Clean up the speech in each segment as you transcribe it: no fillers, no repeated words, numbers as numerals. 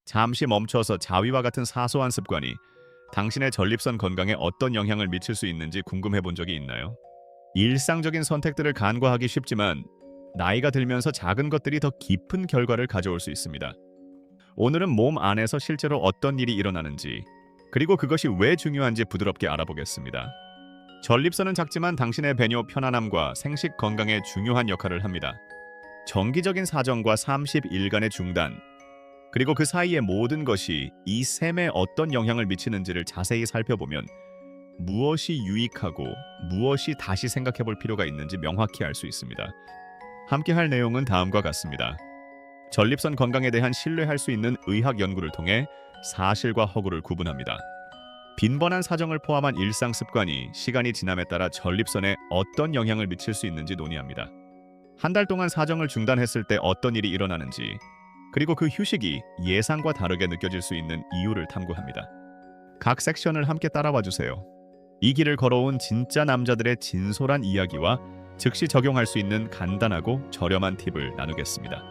잠시 멈춰서 자위와 같은 사소한 습관이 당신의 전립선 건강에 어떤 영향을 미칠 수 있는지 궁금해 본 적이 있나요? 일상적인 선택들을 간과하기 쉽지만 나이가 들면서 작은 것들이 더 깊은 결과를 가져올 수 있습니다. 오늘은 몸 안에서 실제로 어떤 일이 일어나는지, 그리고 그것이 왜 중요한지 부드럽게 알아보겠습니다. 전립선은 작지만 당신의 배뇨 편안함과 생식 건강에 중요한 역할을 합니다. 정기적인 사정과 30일간의 중단, 그리고 그 사이의 모든 것이 이 셈에 어떤 영향을 미치는지를 자세히 살펴보면 무엇이 유익하고 무엇이 다시 생각해 볼 필요가 있는지 명확히 알 수 있습니다. 함께 할 내용은 다음과 같습니다. 전립선 건강에 대한 신뢰할 수 있는 의학 연구를 통해 사실과 허구를 구분합니다. 빈번한 사정을 포함한 일상 습관이 시간이 지남에 따라 전립선에 어떤 영향을 미칠 수 있는지 논의합니다. 한 달 동안 사정을 중단했을 때 어떤 일이 일어나는지, 그리고 그 휴식이 예상과 다르게 느껴질 수 있는 이유를 탐구합니다. 각 섹션을 함께 따라와 주세요. 이 길을 걸어온 진짜 남자들의 진솔한 이야기와 즉시 적용할 수 있는 간단하고 저렴한 팁을 나누겠습니다.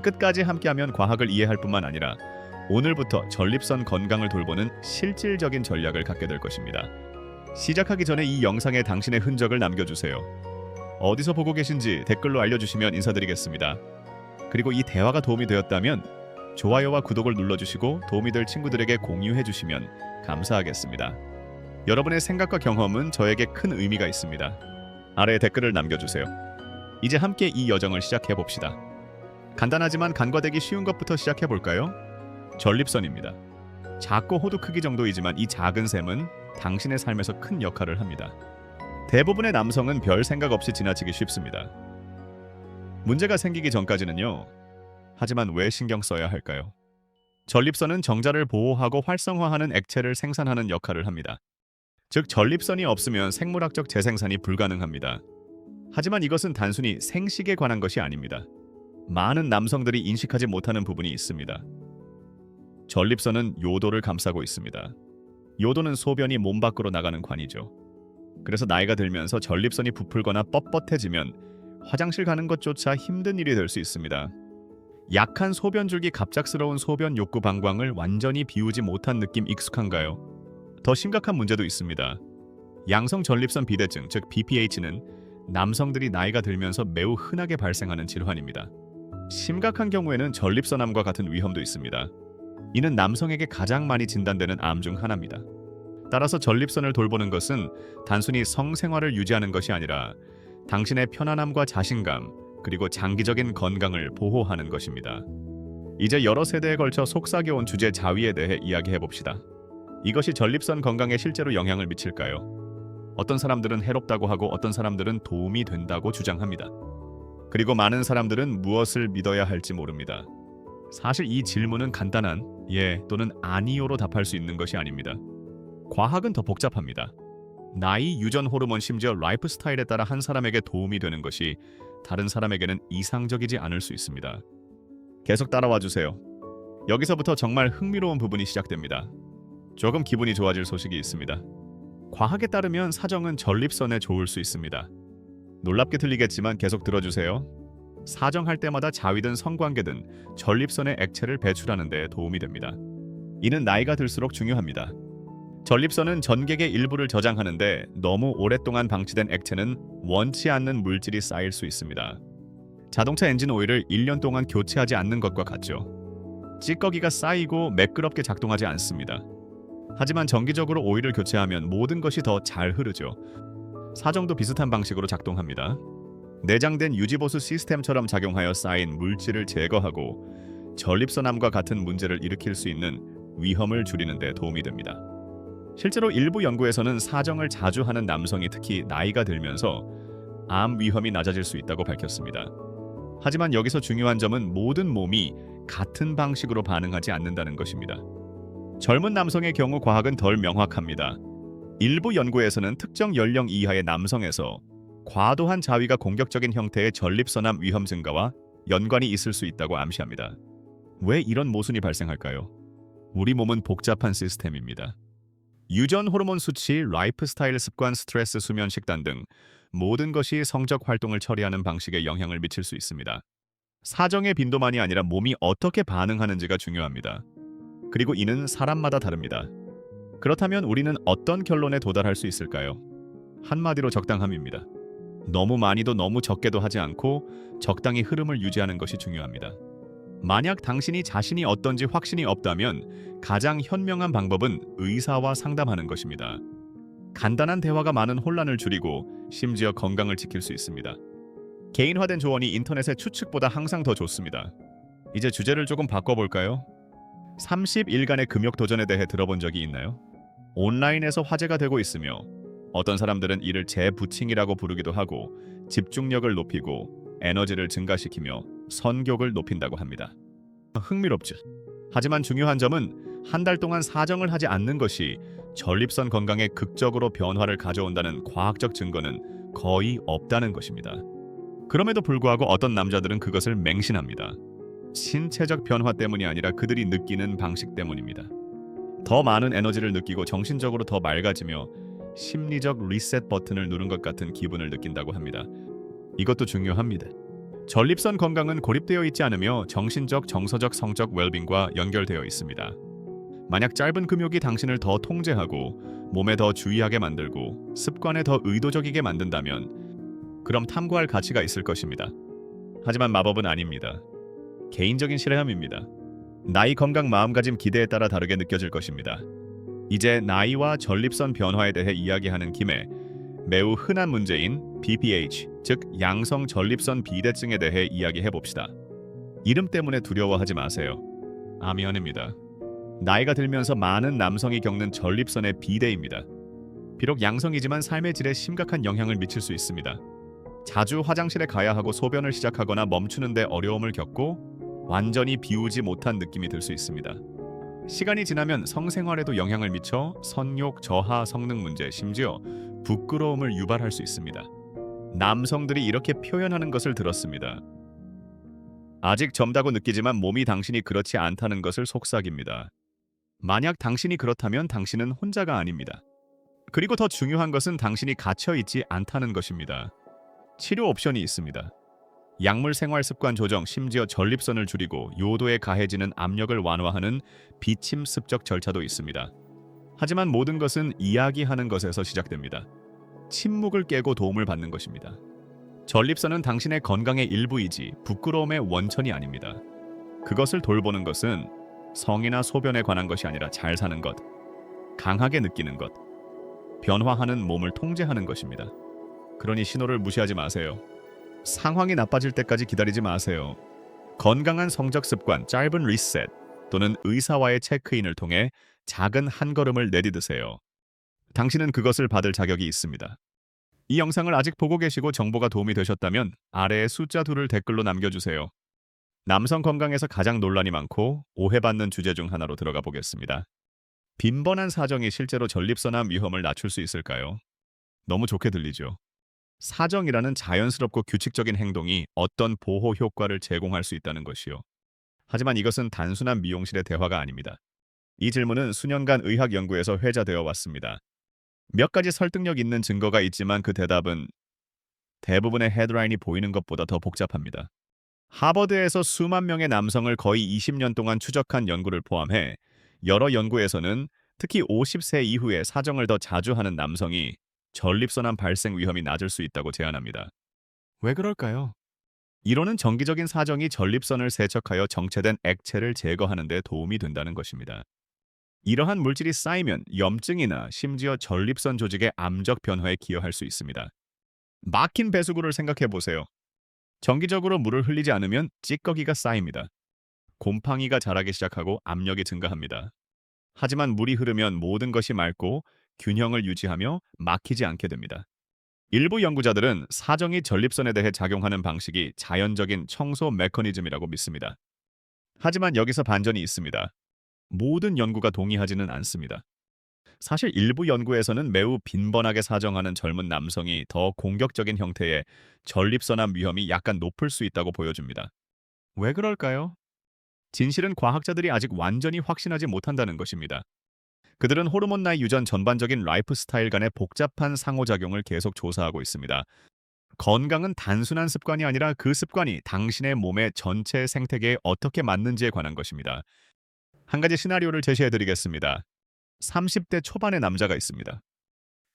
끝까지 함께하면 과학을 이해할 뿐만 아니라 오늘부터 전립선 건강을 돌보는 실질적인 전략을 갖게 될 것입니다. 시작하기 전에 이 영상에 당신의 흔적을 남겨주세요. 어디서 보고 계신지 댓글로 알려주시면 인사드리겠습니다. 그리고 이 대화가 도움이 되었다면 좋아요와 구독을 눌러주시고 도움이 될 친구들에게 공유해주시면 감사하겠습니다. 여러분의 생각과 경험은 저에게 큰 의미가 있습니다. 아래에 댓글을 남겨주세요. 이제 함께 이 여정을 시작해봅시다. 간단하지만 간과되기 쉬운 것부터 시작해볼까요? 전립선입니다. 작고 호두 크기 정도이지만 이 작은 셈은 당신의 삶에서 큰 역할을 합니다. 대부분의 남성은 별 생각 없이 지나치기 쉽습니다. 문제가 생기기 전까지는요. 하지만 왜 신경 써야 할까요? 전립선은 정자를 보호하고 활성화하는 액체를 생산하는 역할을 합니다. 즉, 전립선이 없으면 생물학적 재생산이 불가능합니다. 하지만 이것은 단순히 생식에 관한 것이 아닙니다. 많은 남성들이 인식하지 못하는 부분이 있습니다. 전립선은 요도를 감싸고 있습니다. 요도는 소변이 몸 밖으로 나가는 관이죠. 그래서 나이가 들면서 전립선이 부풀거나 뻣뻣해지면 화장실 가는 것조차 힘든 일이 될 수 있습니다. 약한 소변줄기 갑작스러운 소변 욕구 방광을 완전히 비우지 못한 느낌 익숙한가요? 더 심각한 문제도 있습니다. 양성 전립선 비대증, 즉 BPH는 남성들이 나이가 들면서 매우 흔하게 발생하는 질환입니다. 심각한 경우에는 전립선암과 같은 위험도 있습니다. 이는 남성에게 가장 많이 진단되는 암 중 하나입니다. 따라서 전립선을 돌보는 것은 단순히 성생활을 유지하는 것이 아니라 당신의 편안함과 자신감, 그리고 장기적인 건강을 보호하는 것입니다. 이제 여러 세대에 걸쳐 속삭여온 주제 자위에 대해 이야기해봅시다. 이것이 전립선 건강에 실제로 영향을 미칠까요? 어떤 사람들은 해롭다고 하고 어떤 사람들은 도움이 된다고 주장합니다. 그리고 많은 사람들은 무엇을 믿어야 할지 모릅니다. 사실 이 질문은 간단한 예 또는 아니요로 답할 수 있는 것이 아닙니다. 과학은 더 복잡합니다. 나이, 유전 호르몬, 심지어 라이프 스타일에 따라 한 사람에게 도움이 되는 것이 다른 사람에게는 이상적이지 않을 수 있습니다. 계속 따라와 주세요. 여기서부터 정말 흥미로운 부분이 시작됩니다. 조금 기분이 좋아질 소식이 있습니다. 과학에 따르면 사정은 전립선에 좋을 수 있습니다. 놀랍게 들리겠지만 계속 들어주세요. 사정할 때마다 자위든 성관계든 전립선의 액체를 배출하는 데 도움이 됩니다. 이는 나이가 들수록 중요합니다. 전립선은 전객의 일부를 저장하는데 너무 오랫동안 방치된 액체는 원치 않는 물질이 쌓일 수 있습니다. 자동차 엔진 오일을 1년 동안 교체하지 않는 것과 같죠. 찌꺼기가 쌓이고 매끄럽게 작동하지 않습니다. 하지만 정기적으로 오일을 교체하면 모든 것이 더 잘 흐르죠. 사정도 비슷한 방식으로 작동합니다. 내장된 유지보수 시스템처럼 작용하여 쌓인 물질을 제거하고 전립선암과 같은 문제를 일으킬 수 있는 위험을 줄이는 데 도움이 됩니다. 실제로 일부 연구에서는 사정을 자주 하는 남성이 특히 나이가 들면서 암 위험이 낮아질 수 있다고 밝혔습니다. 하지만 여기서 중요한 점은 모든 몸이 같은 방식으로 반응하지 않는다는 것입니다. 젊은 남성의 경우 과학은 덜 명확합니다. 일부 연구에서는 특정 연령 이하의 남성에서 과도한 자위가 공격적인 형태의 전립선암 위험 증가와 연관이 있을 수 있다고 암시합니다. 왜 이런 모순이 발생할까요? 우리 몸은 복잡한 시스템입니다. 유전 호르몬 수치, 라이프 스타일 습관, 스트레스, 수면, 식단 등 모든 것이 성적 활동을 처리하는 방식에 영향을 미칠 수 있습니다. 사정의 빈도만이 아니라 몸이 어떻게 반응하는지가 중요합니다. 그리고 이는 사람마다 다릅니다. 그렇다면 우리는 어떤 결론에 도달할 수 있을까요? 한마디로 적당함입니다. 너무 많이도 너무 적게도 하지 않고 적당히 흐름을 유지하는 것이 중요합니다. 만약 당신이 자신이 어떤지 확신이 없다면 가장 현명한 방법은 의사와 상담하는 것입니다. 간단한 대화가 많은 혼란을 줄이고 심지어 건강을 지킬 수 있습니다. 개인화된 조언이 인터넷의 추측보다 항상 더 좋습니다. 이제 주제를 조금 바꿔볼까요? 30일간의 금욕 도전에 대해 들어본 적이 있나요? 온라인에서 화제가 되고 있으며 어떤 사람들은 이를 재부칭이라고 부르기도 하고 집중력을 높이고 에너지를 증가시키며 선욕을 높인다고 합니다. 흥미롭죠? 하지만 중요한 점은 한 달 동안 사정을 하지 않는 것이 전립선 건강에 극적으로 변화를 가져온다는 과학적 증거는 거의 없다는 것입니다. 그럼에도 불구하고 어떤 남자들은 그것을 맹신합니다. 신체적 변화 때문이 아니라 그들이 느끼는 방식 때문입니다. 더 많은 에너지를 느끼고 정신적으로 더 맑아지며 심리적 리셋 버튼을 누른 것 같은 기분을 느낀다고 합니다. 이것도 중요합니다. 전립선 건강은 고립되어 있지 않으며 정신적, 정서적, 성적 웰빙과 연결되어 있습니다. 만약 짧은 금욕이 당신을 더 통제하고 몸에 더 주의하게 만들고 습관에 더 의도적이게 만든다면 그럼 탐구할 가치가 있을 것입니다. 하지만 마법은 아닙니다. 개인적인 실험입니다. 나이, 건강, 마음가짐, 기대에 따라 다르게 느껴질 것입니다. 이제 나이와 전립선 변화에 대해 이야기하는 김에 매우 흔한 문제인 BPH, 즉 양성 전립선 비대증에 대해 이야기해 봅시다. 이름 때문에 두려워하지 마세요. 아미언입니다. 나이가 들면서 많은 남성이 겪는 전립선의 비대입니다. 비록 양성이지만 삶의 질에 심각한 영향을 미칠 수 있습니다. 자주 화장실에 가야 하고 소변을 시작하거나 멈추는 데 어려움을 겪고 완전히 비우지 못한 느낌이 들 수 있습니다. 시간이 지나면 성생활에도 영향을 미쳐 선욕, 저하, 성능 문제, 심지어 부끄러움을 유발할 수 있습니다. 남성들이 이렇게 표현하는 것을 들었습니다. 아직 젊다고 느끼지만 몸이 당신이 그렇지 않다는 것을 속삭입니다. 만약 당신이 그렇다면 당신은 혼자가 아닙니다. 그리고 더 중요한 것은 당신이 갇혀 있지 않다는 것입니다. 치료 옵션이 있습니다. 약물 생활 습관 조정, 심지어 전립선을 줄이고 요도에 가해지는 압력을 완화하는 비침습적 절차도 있습니다. 하지만 모든 것은 이야기하는 것에서 시작됩니다. 침묵을 깨고 도움을 받는 것입니다. 전립선은 당신의 건강의 일부이지 부끄러움의 원천이 아닙니다. 그것을 돌보는 것은 성이나 소변에 관한 것이 아니라 잘 사는 것, 강하게 느끼는 것, 변화하는 몸을 통제하는 것입니다. 그러니 신호를 무시하지 마세요. 상황이 나빠질 때까지 기다리지 마세요. 건강한 성적 습관, 짧은 리셋 또는 의사와의 체크인을 통해 작은 한 걸음을 내디드세요. 당신은 그것을 받을 자격이 있습니다. 이 영상을 아직 보고 계시고 정보가 도움이 되셨다면 아래에 숫자 2를 댓글로 남겨주세요. 남성 건강에서 가장 논란이 많고 오해받는 주제 중 하나로 들어가 보겠습니다. 빈번한 사정이 실제로 전립선암 위험을 낮출 수 있을까요? 너무 좋게 들리죠? 사정이라는 자연스럽고 규칙적인 행동이 어떤 보호 효과를 제공할 수 있다는 것이요. 하지만 이것은 단순한 미용실의 대화가 아닙니다. 이 질문은 수년간 의학 연구에서 회자되어 왔습니다. 몇 가지 설득력 있는 증거가 있지만 그 대답은 대부분의 헤드라인이 보이는 것보다 더 복잡합니다. 하버드에서 수만 명의 남성을 거의 20년 동안 추적한 연구를 포함해 여러 연구에서는 특히 50세 이후에 사정을 더 자주 하는 남성이 전립선암 발생 위험이 낮을 수 있다고 제안합니다. 왜 그럴까요? 이론은 정기적인 사정이 전립선을 세척하여 정체된 액체를 제거하는 데 도움이 된다는 것입니다. 이러한 물질이 쌓이면 염증이나 심지어 전립선 조직의 암적 변화에 기여할 수 있습니다. 막힌 배수구를 생각해 보세요. 정기적으로 물을 흘리지 않으면 찌꺼기가 쌓입니다. 곰팡이가 자라기 시작하고 압력이 증가합니다. 하지만 물이 흐르면 모든 것이 맑고 균형을 유지하며 막히지 않게 됩니다. 일부 연구자들은 사정이 전립선에 대해 작용하는 방식이 자연적인 청소 메커니즘이라고 믿습니다. 하지만 여기서 반전이 있습니다. 모든 연구가 동의하지는 않습니다. 사실 일부 연구에서는 매우 빈번하게 사정하는 젊은 남성이 더 공격적인 형태의 전립선암 위험이 약간 높을 수 있다고 보여줍니다. 왜 그럴까요? 진실은 과학자들이 아직 완전히 확신하지 못한다는 것입니다. 그들은 호르몬 나이 유전 전반적인 라이프 스타일 간의 복잡한 상호작용을 계속 조사하고 있습니다. 건강은 단순한 습관이 아니라 그 습관이 당신의 몸의 전체 생태계에 어떻게 맞는지에 관한 것입니다. 한 가지 시나리오를 제시해 드리겠습니다. 30대 초반의 남자가 있습니다.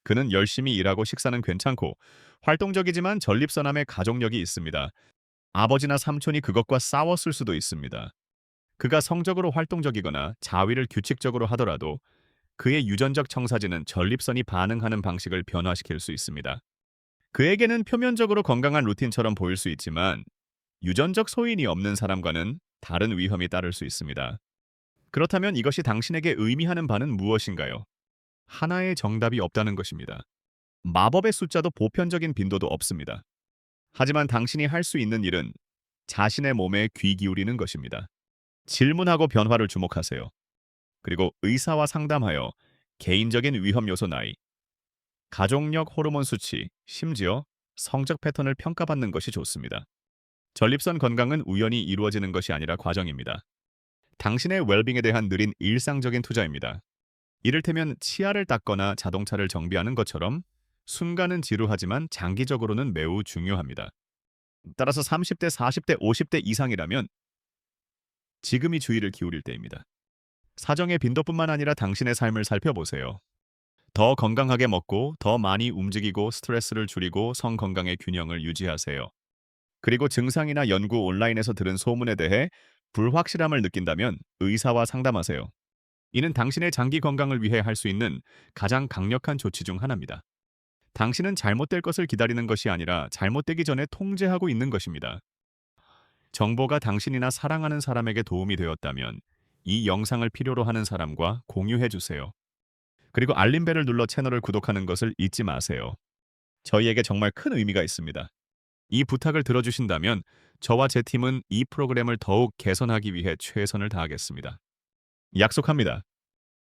그는 열심히 일하고 식사는 괜찮고 활동적이지만 전립선암의 가족력이 있습니다. 아버지나 삼촌이 그것과 싸웠을 수도 있습니다. 그가 성적으로 활동적이거나 자위를 규칙적으로 하더라도 그의 유전적 청사진은 전립선이 반응하는 방식을 변화시킬 수 있습니다. 그에게는 표면적으로 건강한 루틴처럼 보일 수 있지만 유전적 소인이 없는 사람과는 다른 위험이 따를 수 있습니다. 그렇다면 이것이 당신에게 의미하는 바는 무엇인가요? 하나의 정답이 없다는 것입니다. 마법의 숫자도 보편적인 빈도도 없습니다. 하지만 당신이 할 수 있는 일은 자신의 몸에 귀 기울이는 것입니다. 질문하고 변화를 주목하세요. 그리고 의사와 상담하여 개인적인 위험 요소 나이, 가족력 호르몬 수치, 심지어 성적 패턴을 평가받는 것이 좋습니다. 전립선 건강은 우연히 이루어지는 것이 아니라 과정입니다. 당신의 웰빙에 대한 느린 일상적인 투자입니다. 이를테면 치아를 닦거나 자동차를 정비하는 것처럼 순간은 지루하지만 장기적으로는 매우 중요합니다. 따라서 30대, 40대, 50대 이상이라면 지금이 주의를 기울일 때입니다. 사정의 빈도뿐만 아니라 당신의 삶을 살펴보세요. 더 건강하게 먹고 더 많이 움직이고 스트레스를 줄이고 성 건강의 균형을 유지하세요. 그리고 증상이나 연구 온라인에서 들은 소문에 대해 불확실함을 느낀다면 의사와 상담하세요. 이는 당신의 장기 건강을 위해 할 수 있는 가장 강력한 조치 중 하나입니다. 당신은 잘못될 것을 기다리는 것이 아니라 잘못되기 전에 통제하고 있는 것입니다. 정보가 당신이나 사랑하는 사람에게 도움이 되었다면 이 영상을 필요로 하는 사람과 공유해 주세요. 그리고 알림벨을 눌러 채널을 구독하는 것을 잊지 마세요. 저희에게 정말 큰 의미가 있습니다. 이 부탁을 들어주신다면 저와 제 팀은 이 프로그램을 더욱 개선하기 위해 최선을 다하겠습니다. 약속합니다.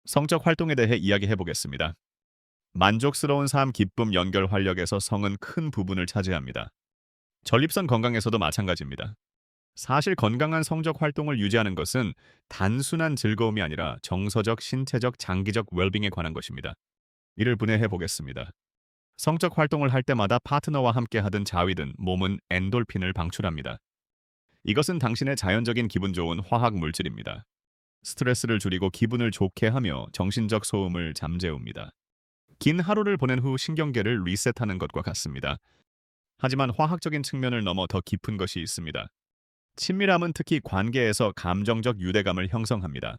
성적 활동에 대해 이야기해 보겠습니다. 만족스러운 삶, 기쁨, 연결, 활력에서 성은 큰 부분을 차지합니다. 전립선 건강에서도 마찬가지입니다. 사실 건강한 성적 활동을 유지하는 것은 단순한 즐거움이 아니라 정서적, 신체적, 장기적 웰빙에 관한 것입니다. 이를 분해해 보겠습니다. 성적 활동을 할 때마다 파트너와 함께 하든 자위든 몸은 엔돌핀을 방출합니다. 이것은 당신의 자연적인 기분 좋은 화학 물질입니다. 스트레스를 줄이고 기분을 좋게 하며 정신적 소음을 잠재웁니다. 긴 하루를 보낸 후 신경계를 리셋하는 것과 같습니다. 하지만 화학적인 측면을 넘어 더 깊은 것이 있습니다. 친밀함은 특히 관계에서 감정적 유대감을 형성합니다.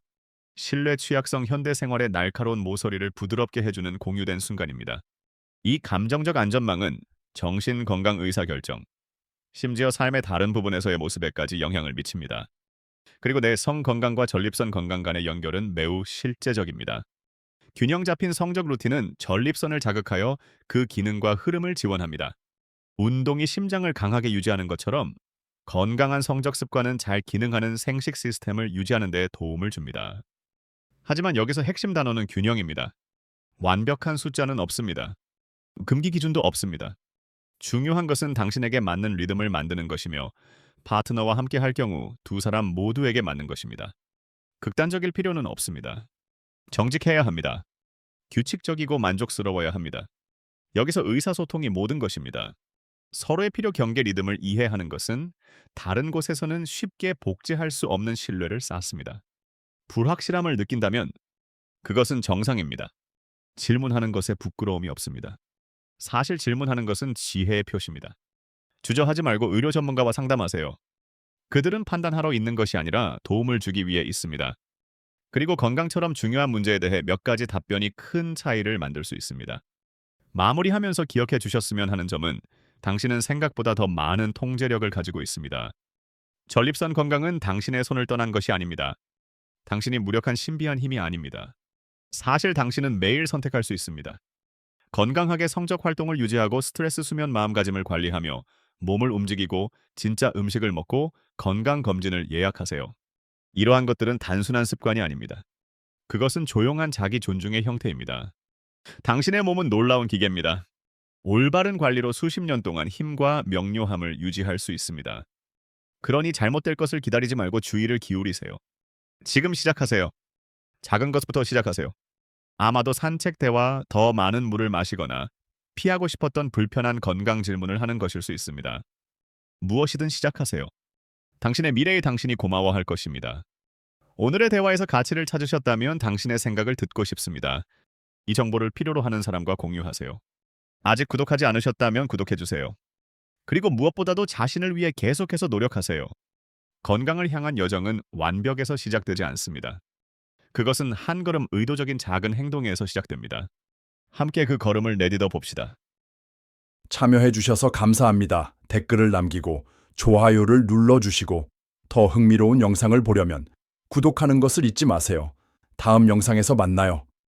신뢰 취약성 현대 생활의 날카로운 모서리를 부드럽게 해주는 공유된 순간입니다. 이 감정적 안전망은 정신 건강 의사결정, 심지어 삶의 다른 부분에서의 모습에까지 영향을 미칩니다. 그리고 내 성 건강과 전립선 건강 간의 연결은 매우 실제적입니다. 균형 잡힌 성적 루틴은 전립선을 자극하여 그 기능과 흐름을 지원합니다. 운동이 심장을 강하게 유지하는 것처럼 건강한 성적 습관은 잘 기능하는 생식 시스템을 유지하는 데 도움을 줍니다. 하지만 여기서 핵심 단어는 균형입니다. 완벽한 숫자는 없습니다. 금기 기준도 없습니다. 중요한 것은 당신에게 맞는 리듬을 만드는 것이며 파트너와 함께 할 경우 두 사람 모두에게 맞는 것입니다. 극단적일 필요는 없습니다. 정직해야 합니다. 규칙적이고 만족스러워야 합니다. 여기서 의사소통이 모든 것입니다. 서로의 필요 경계 리듬을 이해하는 것은 다른 곳에서는 쉽게 복제할 수 없는 신뢰를 쌓습니다. 불확실함을 느낀다면 그것은 정상입니다. 질문하는 것에 부끄러움이 없습니다. 사실 질문하는 것은 지혜의 표시입니다. 주저하지 말고 의료 전문가와 상담하세요. 그들은 판단하러 있는 것이 아니라 도움을 주기 위해 있습니다. 그리고 건강처럼 중요한 문제에 대해 몇 가지 답변이 큰 차이를 만들 수 있습니다. 마무리하면서 기억해 주셨으면 하는 점은 당신은 생각보다 더 많은 통제력을 가지고 있습니다. 전립선 건강은 당신의 손을 떠난 것이 아닙니다. 당신이 무력한 신비한 힘이 아닙니다. 사실 당신은 매일 선택할 수 있습니다. 건강하게 성적 활동을 유지하고 스트레스 수면 마음가짐을 관리하며 몸을 움직이고 진짜 음식을 먹고 건강 검진을 예약하세요. 이러한 것들은 단순한 습관이 아닙니다. 그것은 조용한 자기 존중의 형태입니다. 당신의 몸은 놀라운 기계입니다. 올바른 관리로 수십 년 동안 힘과 명료함을 유지할 수 있습니다. 그러니 잘못될 것을 기다리지 말고 주의를 기울이세요. 지금 시작하세요. 작은 것부터 시작하세요. 아마도 산책 대와 더 많은 물을 마시거나 피하고 싶었던 불편한 건강 질문을 하는 것일 수 있습니다. 무엇이든 시작하세요. 당신의 미래의 당신이 고마워할 것입니다. 오늘의 대화에서 가치를 찾으셨다면 당신의 생각을 듣고 싶습니다. 이 정보를 필요로 하는 사람과 공유하세요. 아직 구독하지 않으셨다면 구독해주세요. 그리고 무엇보다도 자신을 위해 계속해서 노력하세요. 건강을 향한 여정은 완벽에서 시작되지 않습니다. 그것은 한 걸음 의도적인 작은 행동에서 시작됩니다. 함께 그 걸음을 내딛어 봅시다. 참여해 주셔서 감사합니다. 댓글을 남기고 좋아요를 눌러주시고 더 흥미로운 영상을 보려면 구독하는 것을 잊지 마세요. 다음 영상에서 만나요.